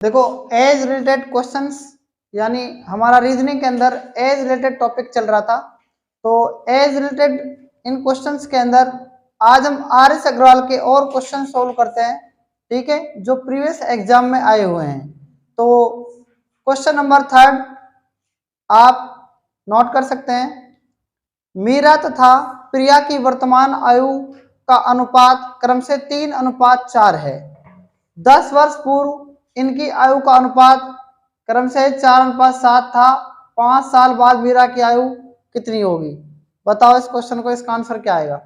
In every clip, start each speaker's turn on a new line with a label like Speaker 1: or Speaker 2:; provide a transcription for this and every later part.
Speaker 1: देखो age related questions, यानी हमारा रीजनिंग के अंदर एज रिलेटेड टॉपिक चल रहा था। तो एज रिलेटेड इन क्वेश्चंस के अंदर आज हम आर एस अग्रवाल के और क्वेश्चन सोल्व करते हैं, ठीक है, जो प्रीवियस एग्जाम में आए हुए हैं। तो क्वेश्चन नंबर 3 आप नोट कर सकते हैं। मीरा तथा प्रिया की वर्तमान आयु का अनुपात क्रम से 3:4 है। 10 वर्ष पूर्व इनकी आयु का अनुपात क्रम से 4:7 था। 5 साल बाद मीरा की आयु कितनी होगी? बताओ इस क्वेश्चन को, इसका आंसर क्या आएगा?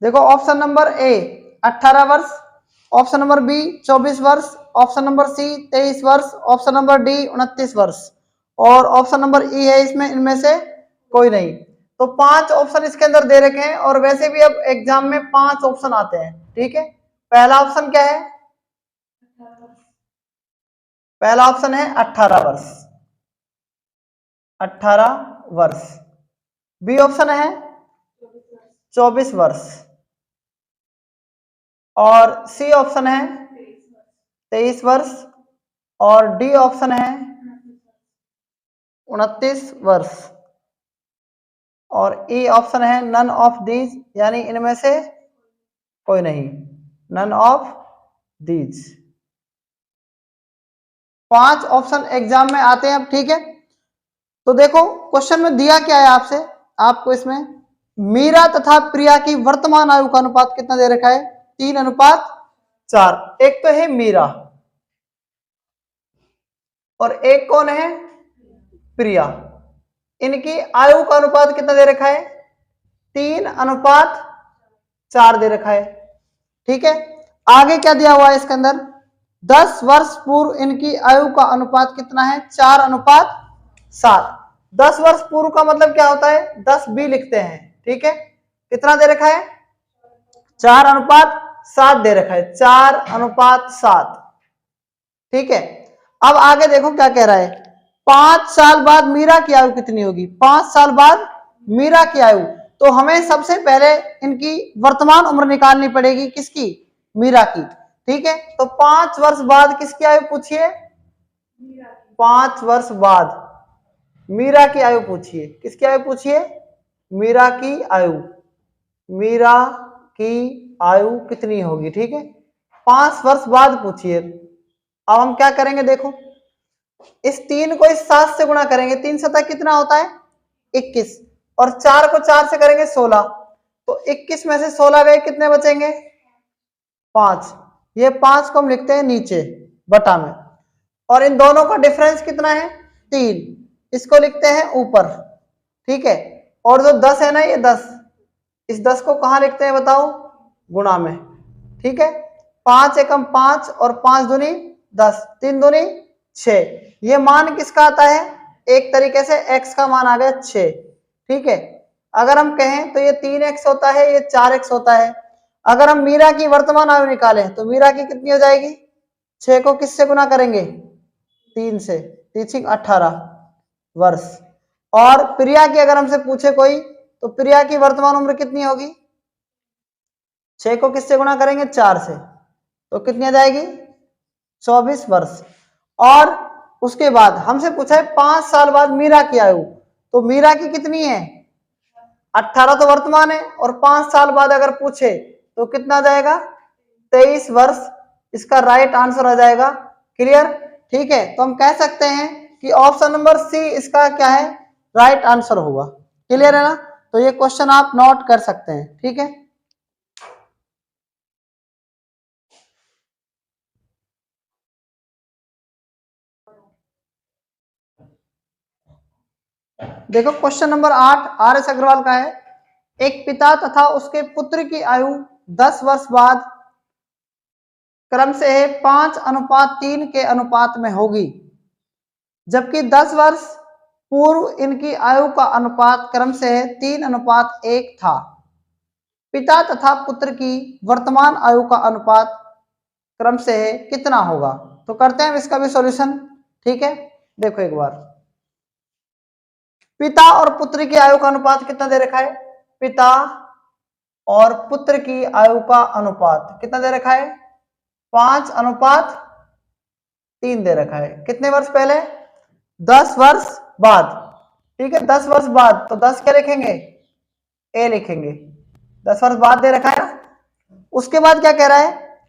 Speaker 1: देखो ऑप्शन नंबर ए 18 वर्ष, ऑप्शन नंबर बी 24 वर्ष, ऑप्शन नंबर सी 23 वर्ष, ऑप्शन नंबर डी 29 वर्ष और ऑप्शन नंबर ई है इसमें इनमें से कोई नहीं। तो 5 ऑप्शन इसके अंदर दे रखे हैं और वैसे भी अब एग्जाम में 5 ऑप्शन आते हैं, ठीक है। पहला ऑप्शन क्या है? पहला ऑप्शन है 18 वर्ष, 18 वर्ष। बी ऑप्शन है 24 वर्ष और सी ऑप्शन है 23 वर्ष और डी ऑप्शन है 29 वर्ष और ई ऑप्शन है नन ऑफ दीज, यानी इनमें से कोई नहीं, none of these. 5 option exam में आते हैं अब, ठीक है। तो देखो क्वेश्चन में दिया क्या है आपसे, आपको इसमें मीरा तथा प्रिया की वर्तमान आयु का अनुपात कितना दे रखा है? 3:4। एक तो है मीरा और एक कौन है? प्रिया। इनकी आयु का अनुपात कितना दे रखा है? 3:4 दे रखा है, ठीक है। आगे क्या दिया हुआ है इसके अंदर? 10 वर्ष पूर्व इनकी आयु का अनुपात कितना है? 4:7। 10 वर्ष पूर्व का मतलब क्या होता है? 10 बी लिखते हैं, ठीक है। कितना दे रखा है? 4:7 दे रखा है, 4:7, ठीक है। अब आगे देखो क्या कह रहा है, 5 साल बाद मीरा की आयु कितनी होगी? 5 साल बाद मीरा की आयु, तो हमें सबसे पहले इनकी वर्तमान उम्र निकालनी पड़ेगी, किसकी? मीरा की, ठीक है। तो 5 वर्ष बाद किसकी आयु पूछिए? 5 वर्ष बाद मीरा की आयु पूछिए। किसकी आयु पूछिए? मीरा की आयु। मीरा की आयु कितनी होगी, ठीक है। 5 वर्ष बाद पूछिए। अब हम क्या करेंगे, देखो इस 3 को इस 7 से गुणा करेंगे, 3 सतह कितना होता है? 21 और 4 को 4 से करेंगे 16, तो 21 में से 16 गए, कितने बचेंगे? 5। ये 5 को हम लिखते हैं नीचे बटा में और इन दोनों का डिफरेंस कितना है? 3, इसको लिखते हैं ऊपर, ठीक है। और जो 10 है ना, ये 10, इस 10 को कहां लिखते हैं बताओ? गुणा में, ठीक है। 5 एकम 5 और 5 दूनी 10, 3 दूनी 6। ये मान किसका आता है? एक तरीके से x का मान आ गया 6, ठीक है। अगर हम कहें तो ये 3x होता है, ये 4x होता है। अगर हम मीरा की वर्तमान आयु निकालें तो मीरा की कितनी हो जाएगी? 6 को किससे गुना करेंगे? 3 से, 3 18 वर्ष। और प्रिया की अगर हमसे पूछे कोई, तो प्रिया की वर्तमान उम्र कितनी होगी? 6 को किससे गुणा करेंगे? 4 से, तो कितनी आ जाएगी? 24 वर्ष। और उसके बाद हमसे पूछा है 5 साल बाद मीरा की आयु, तो मीरा की कितनी है? 18 तो वर्तमान है और 5 साल बाद अगर पूछे तो कितना आ जाएगा? 23 वर्ष। इसका राइट आंसर आ जाएगा। क्लियर, ठीक है। तो हम कह सकते हैं कि ऑप्शन नंबर सी इसका क्या है? राइट आंसर होगा। क्लियर है ना? तो ये क्वेश्चन आप नोट कर सकते हैं, ठीक है। देखो question number 8 R S Agarwal का है। एक पिता तथा उसके पुत्र की आयु 10 वर्ष बाद क्रम से 5:3 के अनुपात में होगी, जबकि 10 वर्ष पूर्व इनकी आयु का अनुपात क्रम से 3:1 था। पिता तथा पुत्र की वर्तमान आयु का अनुपात क्रम से कितना होगा? तो करते हैं इसका भी सॉल्यूशन, ठीक है। देखो एक बार, पिता और पुत्र की आयु का अनुपात कितना दे रखा है? पिता और पुत्र की आयु का अनुपात कितना दे रखा है? 5:3 दे रखा है। कितने वर्ष पहले? 10 वर्ष बाद। ठीक है, 10 वर्ष बाद, तो 10 क्या लिखेंगे? ए लिखेंगे। 10 वर्ष बाद दे रखा है ना। उसके बाद क्या कह रहा है?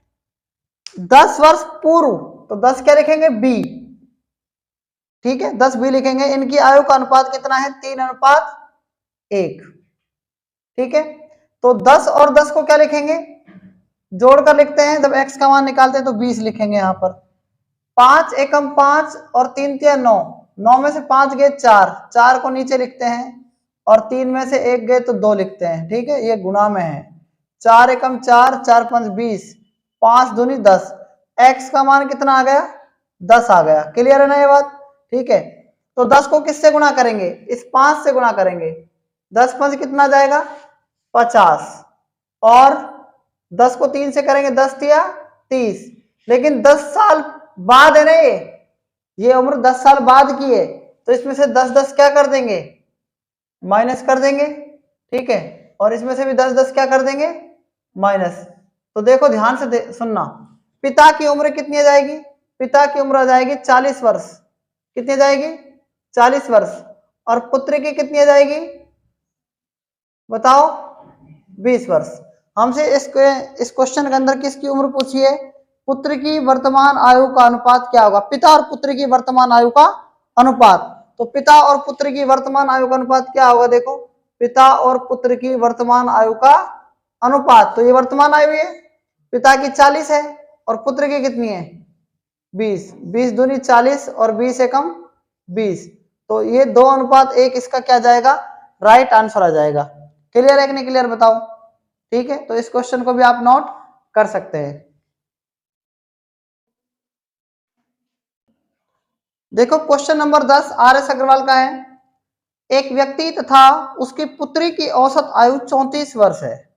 Speaker 1: 10 वर्ष पूर्व, तो 10 क्या लिखेंगे? बी। ठीक है, 10 बी लिखेंगे। इनकी आयु का अनुपात कितना है? 3:1। ठीक है, तो 10 और 10 को क्या लिखेंगे? जोड़कर लिखते हैं। जब x का मान निकालते हैं तो 20 लिखेंगे यहां पर। 5 एकम 5 और 3 तिया 9, 9 में से 5 गए 4, 4 को नीचे लिखते हैं और 3 में से 1 गए तो 2 लिखते हैं। ठीक है, ये गुणा में है। 4 एकम 4, 4 5 20, 5 दूनी 10। x का मान कितना आ गया? 10 आ गया। क्लियर है ना ये बात? ठीक है, तो 10 को किससे गुणा करेंगे? इस 5 से गुणा करेंगे। 10 5 कितना जाएगा? 50। और 10 को 3 से करेंगे, 10 तिया 30। लेकिन 10 साल बाद है ना, ये उम्र 10 साल बाद की है, तो इसमें से 10 10 क्या कर देंगे? माइनस कर देंगे। ठीक है, और इसमें से भी 10 10 क्या कर देंगे? माइनस। तो देखो ध्यान से सुनना, पिता की उम्र कितनी आ जाएगी? पिता की उम्र आ जाएगी 40 वर्ष। कितनी आ जाएगी? 40 वर्ष। और पुत्र की कितनी आ जाएगी? बताओ। 20 वर्ष। हमसे इस क्वेश्चन के अंदर किसकी उम्र पूछी है? पुत्र की वर्तमान आयु का अनुपात क्या होगा? पिता और पुत्र की वर्तमान आयु का अनुपात। तो पिता और पुत्र की वर्तमान आयु का अनुपात क्या होगा? देखो, पिता और पुत्र की वर्तमान आयु का अनुपात, तो ये वर्तमान आयु है, पिता की 40 है और पुत्र की कितनी है? 20। 20 दूनी 40 और 20 एकम 20, तो ये 2:1 इसका क्या जाएगा? राइट आंसर आ जाएगा। क्लियर है कि नहीं क्लियर? बताओ। ठीक है, तो इस क्वेश्चन को भी आप नोट कर सकते हैं। देखो क्वेश्चन नंबर 10 आर.एस. अग्रवाल का है। एक व्यक्ति तथा उसकी पुत्री की औसत आयु 34 वर्ष है।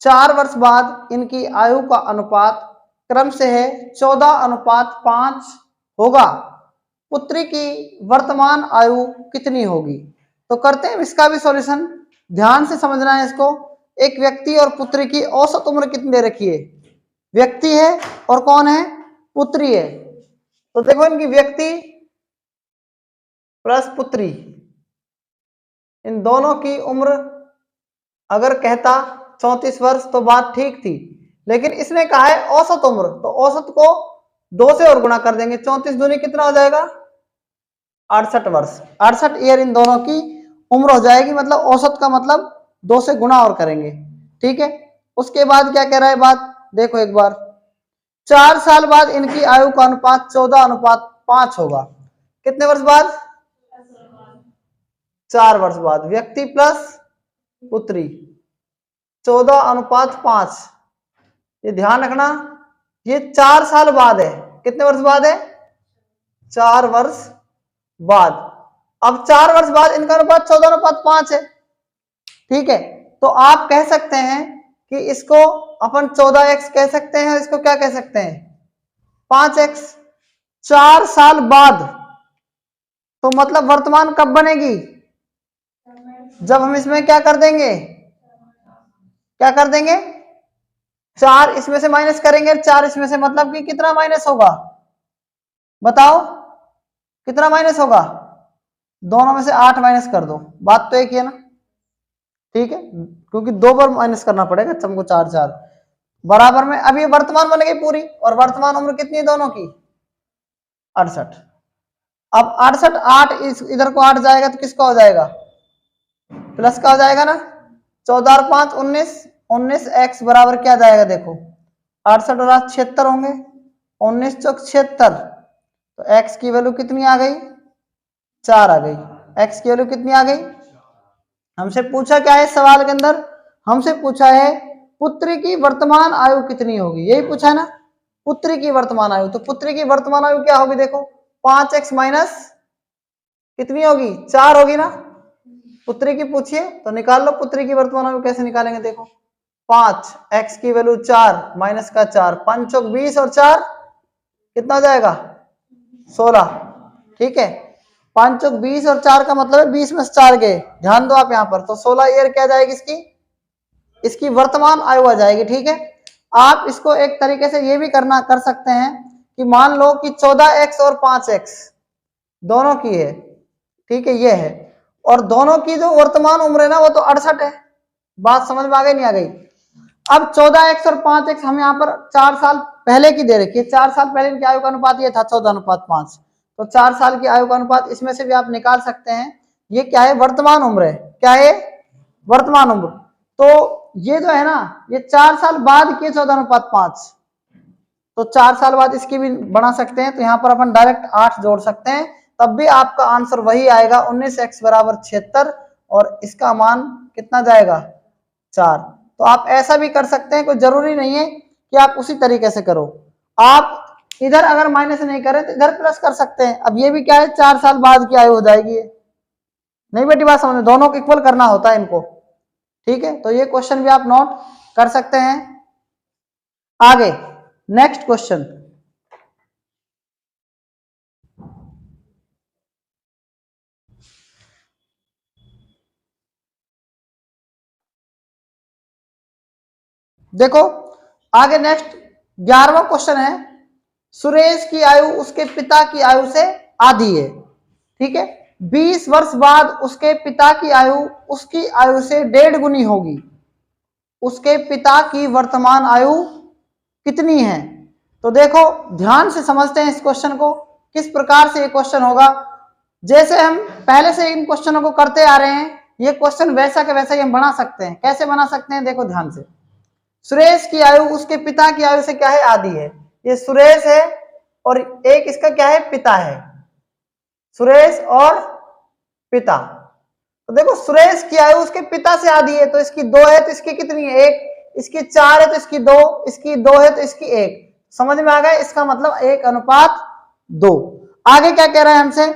Speaker 1: 4 वर्ष बाद इनकी आयु का अनुपात क्रम से है 14:5 होगा। पुत्री की वर्तमान आयु कितनी होगी? तो करते हैं इसका भी सॉल्यूशन। ध्यान से समझना है इसको। एक व्यक्ति और पुत्री की औसत उम्र कितनी दे रखी है? व्यक्ति है और कौन है? पुत्री है। तो देखो इनकी व्यक्ति प्लस पुत्री, इन दोनों की उम्र अगर कहता 34 वर्ष तो बात ठीक थी, लेकिन इसने कहा है औसत उम्र, तो औसत को 2 से और गुणा कर देंगे। 34 दूनी कितना हो जाएगा? 68 वर्ष। 68 ईयर इन दोनों की उम्र हो जाएगी। मतलब औसत का मतलब 2 से गुणा और करेंगे। ठीक है, उसके बाद क्या कह रहा है बात? देखो एक बार, 4 साल बाद इनकी आयु का अनुपात 14:5 होगा। कितने वर्ष बाद? 4 वर्ष बाद। व्यक्ति प्लस पुत्री 14:5। ये ध्यान रखना, ये 4 साल बाद है। कितने वर्ष बाद है? 4 वर्ष बाद। अब 4 वर्ष बाद इनका अनुपात 14:5 है। ठीक है, तो आप कह सकते हैं कि इसको अपन 14x कह सकते हैं, इसको क्या कह सकते हैं? 5x। 4 साल बाद, तो मतलब वर्तमान कब बनेगी? जब हम इसमें क्या कर देंगे? क्या कर देंगे? 4 इसमें से माइनस करेंगे। 4 इसमें से, मतलब कि कितना माइनस होगा? बताओ कितना माइनस होगा? दोनों में से 8 माइनस कर दो। बात तो एक ही है ना। ठीक है, क्योंकि 2 बार माइनस करना पड़ेगा हमको। 4 4 बराबर में। अब ये वर्तमान बन गई पूरी, और वर्तमान उम्र कितनी है दोनों की? 68। अब 68, 8 इधर को 8 जाएगा तो किसका हो जाएगा? प्लस का हो जाएगा ना। 14 और 5 19, 19x बराबर क्या जाएगा? देखो 68 और 8 76 होंगे। 19 चौक 76, तो x की वैल्यू कितनी आ गई? 4 आ गई। x की वैल्यू कितनी आ गई? हमसे पूछा क्या है सवाल के अंदर? हमसे पूछा है पुत्री की वर्तमान आयु कितनी होगी। यही पूछा है ना, पुत्री की वर्तमान आयु। तो पुत्री की वर्तमान आयु क्या होगी? देखो 5x माइनस कितनी होगी? 4 होगी ना। पुत्री की पूछिए तो निकाल लो पुत्री की वर्तमान आयु। कैसे निकालेंगे? देखो 5, x की वैल्यू 4 माइनस का 4, 5 चौक 20 और 4 कितना हो जाएगा? 16। ठीक है, 5 चौक 20 और 4 का मतलब है 20 में से 4 गए। ध्यान दो आप यहाँ पर, तो 16 ईयर क्या जाएगी इसकी? इसकी वर्तमान आयु आ जाएगी। ठीक है, आप इसको एक तरीके से ये भी कर सकते हैं कि मान लो कि 14x और 5x दोनों की है, ठीक है, ये है, और दोनों की जो वर्तमान उम्र है ना वो तो 68 है। बात समझ में आ गई नहीं आ गई? अब 14x और 5x हम यहाँ पर 4 साल पहले की दे रखी है। 4 साल पहले इनकी आयु का अनुपात ये था 14:5, तो 4 साल की आयु का अनुपात इसमें से भी आप निकाल सकते हैं। ये क्या है? वर्तमान उम्र है। क्या है? वर्तमान उम्र। तो ये जो है ना, ये 4 साल बाद की 14:5, तो 4 साल बाद इसकी भी बना सकते हैं। तो यहाँ पर अपन डायरेक्ट 8 जोड़ सकते हैं, तब भी आपका आंसर वही आएगा, 19x बराबर 76, और इसका मान कितना जाएगा? 4। तो आप ऐसा भी कर सकते हैं, कोई जरूरी नहीं है कि आप उसी तरीके से करो। आप इधर अगर माइनस नहीं करें तो इधर प्लस कर सकते हैं। अब ये भी क्या है? 4 साल बाद की आयु हो जाएगी। नहीं बेटी बात समझ में? दोनों को इक्वल करना होता है इनको, ठीक है। तो ये क्वेश्चन भी आप नोट कर सकते हैं। आगे नेक्स्ट क्वेश्चन, देखो आगे नेक्स्ट 11वां क्वेश्चन है। सुरेश की आयु उसके पिता की आयु से आधी है, ठीक है। 20 वर्ष बाद उसके पिता की आयु उसकी आयु से 1.5 गुनी होगी। उसके पिता की वर्तमान आयु कितनी है? तो देखो ध्यान से समझते हैं इस क्वेश्चन को, किस प्रकार से ये क्वेश्चन होगा। जैसे हम पहले से इन क्वेश्चनों को करते आ रहे हैं, ये क्वेश्चन वैसा के वैसा ही हम बना सकते हैं। कैसे बना सकते हैं? देखो ध्यान से। सुरेश की आयु उसके पिता की आयु से क्या है? आधी है। ये सुरेश है और एक इसका क्या है? पिता है। सुरेश और पिता। तो देखो सुरेश की आयु उसके पिता से आधी है, तो इसकी 2 है तो इसकी कितनी है? 1। इसकी 4 है तो इसकी 2, इसकी 2 है तो इसकी 1। समझ में आ गया? इसका मतलब 1:2। आगे क्या कह रहा है हमसे?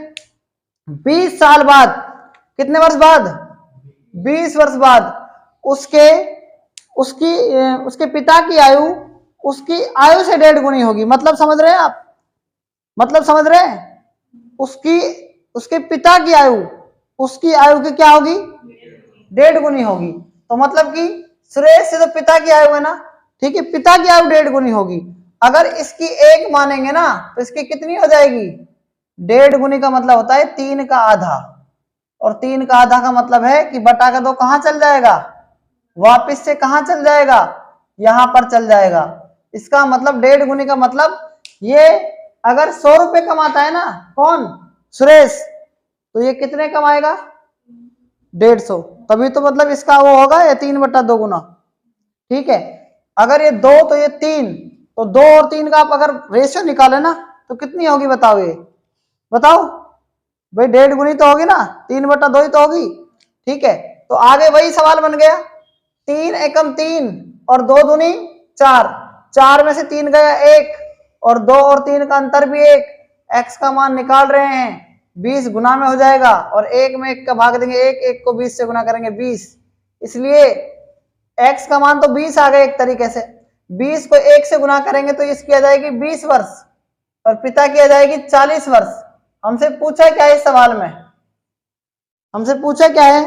Speaker 1: 20 साल बाद, कितने वर्ष बाद? 20 वर्ष बाद उसके पिता की आयु उसकी आयु से 1.5 गुनी होगी। मतलब समझ रहे हैं आप? मतलब समझ रहे हैं? उसके पिता की आयु उसकी आयु की क्या होगी? 1.5 गुनी होगी। तो मतलब कि सुरेश से तो पिता की आयु है ना, ठीक है, पिता की आयु 1.5 गुनी होगी। अगर इसकी 1 मानेंगे ना तो इसकी कितनी हो जाएगी? 1.5 गुनी का मतलब होता है 3 का आधा, और 3 का आधा का मतलब है कि बटा का 2 कहां चल जाएगा? वापिस से कहां चल जाएगा? यहां पर चल जाएगा। इसका मतलब 1.5 गुनी का मतलब ये अगर 100 रुपए कमाता है ना, कौन? सुरेश, तो ये कितने कमाएगा? 150। तभी तो मतलब इसका वो होगा ये 3/2 गुना, ठीक है। अगर ये 2 तो ये 3, तो 2 और 3 का आप अगर रेशियो निकाले ना तो कितनी होगी बताओ? ये बताओ भाई, 1.5 गुनी तो होगी ना, 3/2 ही तो होगी, ठीक है। तो आगे वही सवाल बन गया, 3 एकम 3 और 2 दूनी 4, 4 में से 3 गया 1, और 2 और 3 का अंतर भी 1। x का मान निकाल रहे हैं, 20 गुना में हो जाएगा, और 1 में 1 का भाग देंगे 1, 1 को 20 से गुना करेंगे 20, इसलिए x का मान तो 20 आ गया एक तरीके से। 20 को 1 से गुना करेंगे तो इसकी आ जाएगी 20 वर्ष, और पिता की आ जाएगी 40 वर्ष। हमसे पूछा क्या है इस सवाल में? हमसे पूछा क्या है?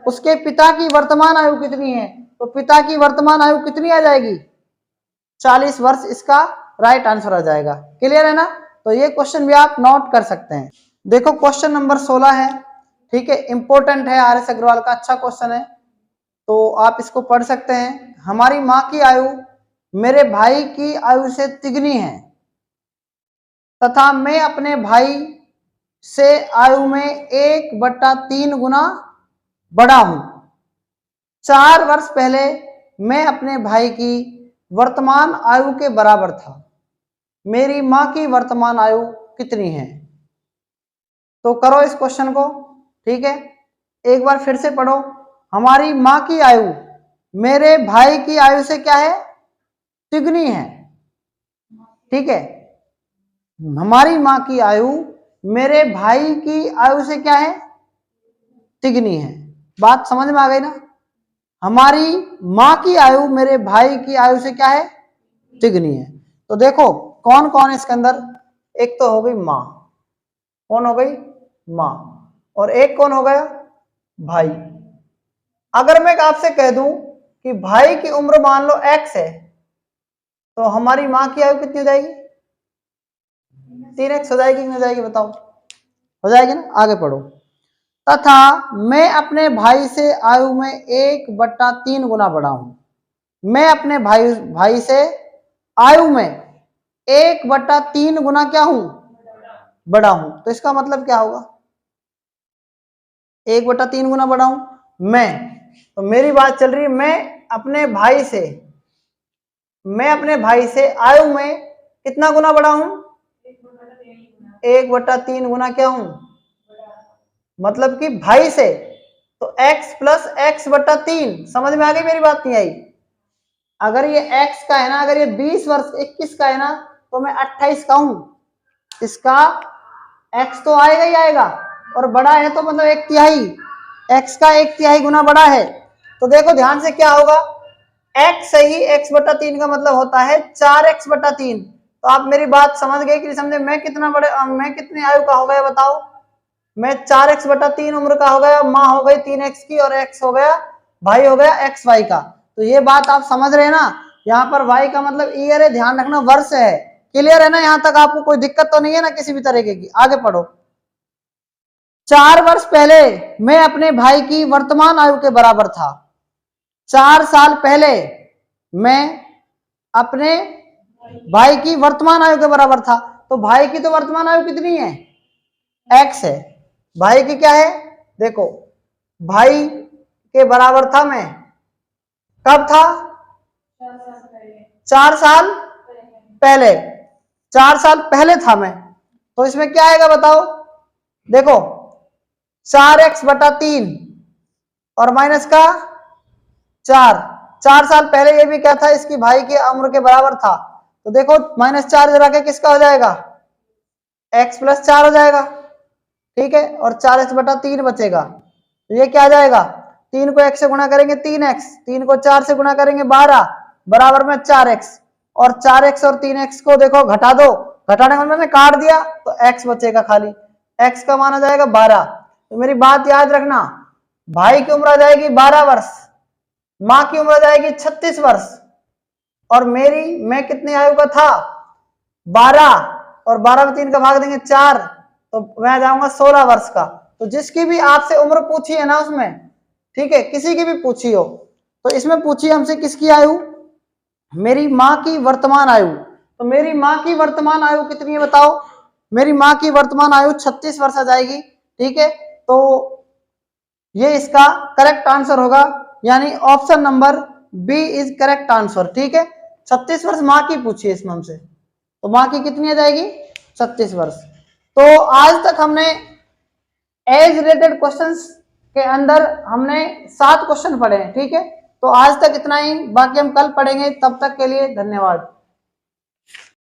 Speaker 1: उसके पिता की वर्तमान आयु कितनी है? तो पिता की वर्तमान आयु कितनी आ जाएगी? 40 वर्ष इसका राइट आंसर आ जाएगा। क्लियर है ना? तो ये क्वेश्चन भी आप नोट कर सकते हैं। देखो क्वेश्चन नंबर 16 है, ठीक है, इंपॉर्टेंट है, RS अग्रवाल का अच्छा क्वेश्चन है, तो आप इसको पढ़ सकते हैं। हमारी माँ की आयु मेरे भाई की आयु से तिगुनी है, तथा मैं अपने भाई से आयु में 1/3 गुना बड़ा हूं। 4 वर्ष पहले मैं अपने भाई की वर्तमान आयु के बराबर था। मेरी मां की वर्तमान आयु कितनी है? तो करो इस क्वेश्चन को, ठीक है, एक बार फिर से पढ़ो। हमारी मां की आयु मेरे भाई की आयु से क्या है? तिगुनी है, ठीक है। हमारी मां की आयु मेरे भाई की आयु से क्या है? तिगुनी है। बात समझ में आ गई ना? हमारी मां की आयु मेरे भाई की आयु से क्या है? तिगुनी है। तो देखो कौन कौन है इसके अंदर? एक तो हो गई मां, कौन हो गई? मां, और एक कौन हो गया? भाई। अगर मैं आपसे कह दूं कि भाई की उम्र मान लो x है, तो हमारी माँ की आयु कितनी हो जाएगी? 3x हो जाएगी, नहीं हो जाएगी बताओ? हो जाएगी ना। आगे पढ़ो। तथा मैं अपने भाई से आयु में 1/3 गुना बड़ा हूं। मैं अपने भाई से आयु में 1/3 गुना क्या हूं? बड़ा हूं। तो इसका मतलब क्या होगा? 1/3 गुना बड़ा हूं मैं। तो मेरी बात चल रही है मैं अपने भाई से आयु में कितना गुना बड़ा हूं? 1/3 गुना क्या हूं? मतलब कि भाई से। तो x प्लस x/3। समझ में आ गई मेरी बात? नहीं आई? अगर ये x का है ना, अगर ये 20 वर्ष 21 का है ना, तो मैं 28 का हूं। इसका x तो आएगा ही आएगा, और बड़ा है तो मतलब 1/3। x का 1/3 गुना बड़ा है। तो देखो ध्यान से क्या होगा, x सही x/3 का मतलब होता है 4x/3। तो आप मेरी बात समझ गए कि नहीं समझे? मैं कितनी आयु का हो गया बताओ? मैं 4x/3 उम्र का हो गया, माँ हो गई 3x की, और x हो गया, भाई हो गया xy का। तो ये बात आप समझ रहे हैं ना? यहाँ पर y का मतलब ईयर है, ध्यान रखना वर्ष है। क्लियर है ना? यहाँ तक आपको कोई दिक्कत तो नहीं है ना किसी भी तरीके की? आगे पढ़ो। 4 वर्ष पहले मैं अपने भाई की वर्तमान आयु के बराबर था। 4 साल पहले मैं अपने भाई की वर्तमान आयु के बराबर था। तो भाई की तो वर्तमान आयु कितनी है? x है। भाई की क्या है? देखो, भाई के बराबर था मैं, कब था? 4 साल पहले। 4 साल पहले था मैं। तो इसमें क्या आएगा बताओ? देखो 4x/3 और माइनस का 4 साल पहले ये भी क्या था? इसकी भाई की उम्र के बराबर था। तो देखो -4 जरा के किसका हो जाएगा? x + 4 हो जाएगा। ठीक है, और 4x/3 बचेगा। तो ये क्या आ जाएगा? 3 को x से गुणा करेंगे 3x, 3 को 4 से गुणा करेंगे 12, बराबर में 4x, और 4x और 3x को देखो घटा दो, घटाने का मतलब काट दिया तो x बचेगा खाली। x का मान आ जाएगा 12। तो मेरी बात याद रखना, भाई की उम्र आ जाएगी 12 वर्ष, माँ की उम्र आ जाएगी 36 वर्ष, और मैं कितनी आयु का था? 12, और 12 में 3 का भाग देंगे 4, तो मैं आ जाऊंगा 16 वर्ष का। तो जिसकी भी आपसे उम्र पूछी है ना उसमें, ठीक है, किसी की भी पूछी हो, तो इसमें पूछी हमसे किसकी आयु? मेरी माँ की वर्तमान आयु। तो मेरी माँ की वर्तमान आयु कितनी है बताओ? मेरी माँ की वर्तमान आयु 36 वर्ष आ जाएगी। ठीक है, तो ये इसका करेक्ट आंसर होगा, यानी option number B is correct answer. ठीक है, 36 वर्ष माँ की पूछी है इसमें हमसे, तो माँ की कितनी आ जाएगी? 36 वर्ष। तो आज तक हमने एज रिलेटेड क्वेश्चंस के अंदर हमने 7 क्वेश्चन पढ़े हैं। ठीक है, तो आज तक इतना ही, बाकी हम कल पढ़ेंगे। तब तक के लिए धन्यवाद।